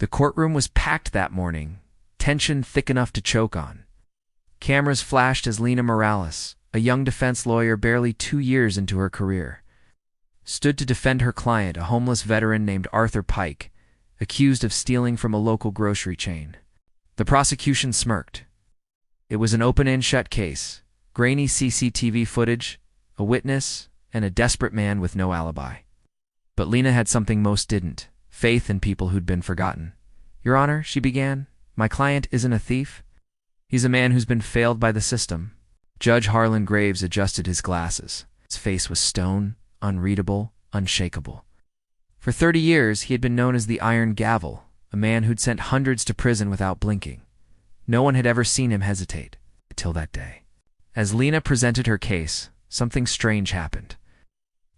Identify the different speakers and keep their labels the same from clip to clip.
Speaker 1: The courtroom was packed that morning, tension thick enough to choke on. Cameras flashed as Lena Morales, a young defense lawyer barely 2 years into her career, stood to defend her client, a homeless veteran named Arthur Pike, accused of stealing from a local grocery chain. The prosecution smirked. It was an open-and-shut case, grainy CCTV footage, a witness, and a desperate man with no alibi. But Lena had something most didn't: faith in people who'd been forgotten. "Your Honor," she began, "my client isn't a thief. He's a man who's been failed by the system." Judge Harlan Graves adjusted his glasses. His face was stone, unreadable, unshakable. For 30 years, he had been known as the Iron Gavel, a man who'd sent hundreds to prison without blinking. No one had ever seen him hesitate, until that day. As Lena presented her case, something strange happened.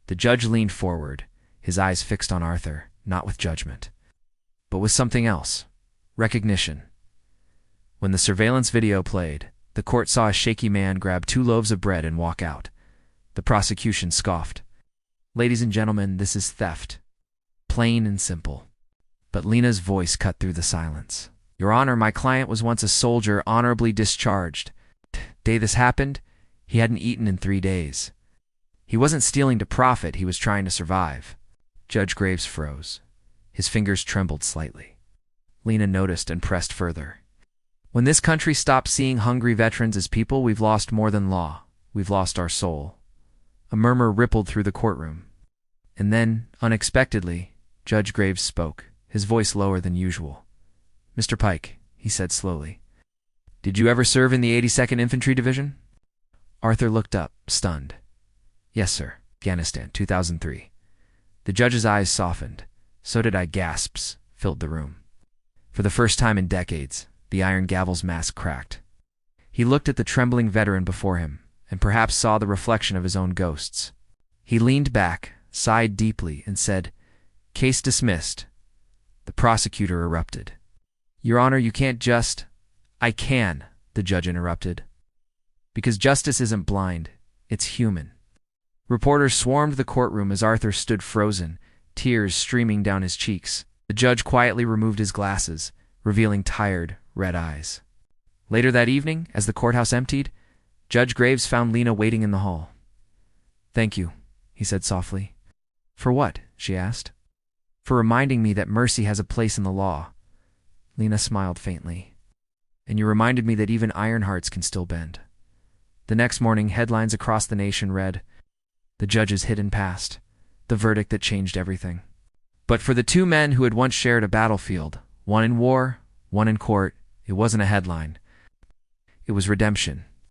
Speaker 1: The judge leaned forward, his eyes fixed on Arthur, not with judgment, but with something else: recognition. When the surveillance video played, the court saw a shaky man grab 2 loaves of bread and walk out. The prosecution scoffed. "Ladies and gentlemen, this is theft. Plain and simple." But Lena's voice cut through the silence. "Your Honor, my client was once a soldier honorably discharged. Day this happened, he hadn't eaten in 3 days. He wasn't stealing to profit, he was trying to survive." Judge Graves froze. His fingers trembled slightly. Lena noticed and pressed further. "When this country stops seeing hungry veterans as people, we've lost more than law. We've lost our soul." A murmur rippled through the courtroom. And then, unexpectedly, Judge Graves spoke, his voice lower than usual. "Mr. Pike," he said slowly, "did you ever serve in the 82nd Infantry Division?" Arthur looked up, stunned. "Yes, sir. Afghanistan, 2003. The judge's eyes softened. "So did I." Gasps filled the room. For the first time in decades, the Iron Gavel's mask cracked. He looked at the trembling veteran before him, and perhaps saw the reflection of his own ghosts. He leaned back, sighed deeply, and said, "Case dismissed." The prosecutor erupted. "Your Honor, you can't just—" "I can," the judge interrupted. "Because justice isn't blind, it's human." Reporters swarmed the courtroom as Arthur stood frozen, tears streaming down his cheeks. The judge quietly removed his glasses, revealing tired, red eyes. Later that evening, as the courthouse emptied, Judge Graves found Lena waiting in the hall. "Thank you," he said softly. "For what?" she asked. "For reminding me that mercy has a place in the law." Lena smiled faintly. "And you reminded me that even iron hearts can still bend." The next morning, headlines across the nation read, "The judge's hidden past, the verdict that changed everything." But for the 2 men who had once shared a battlefield, one in war, one in court, it wasn't a headline. It was redemption.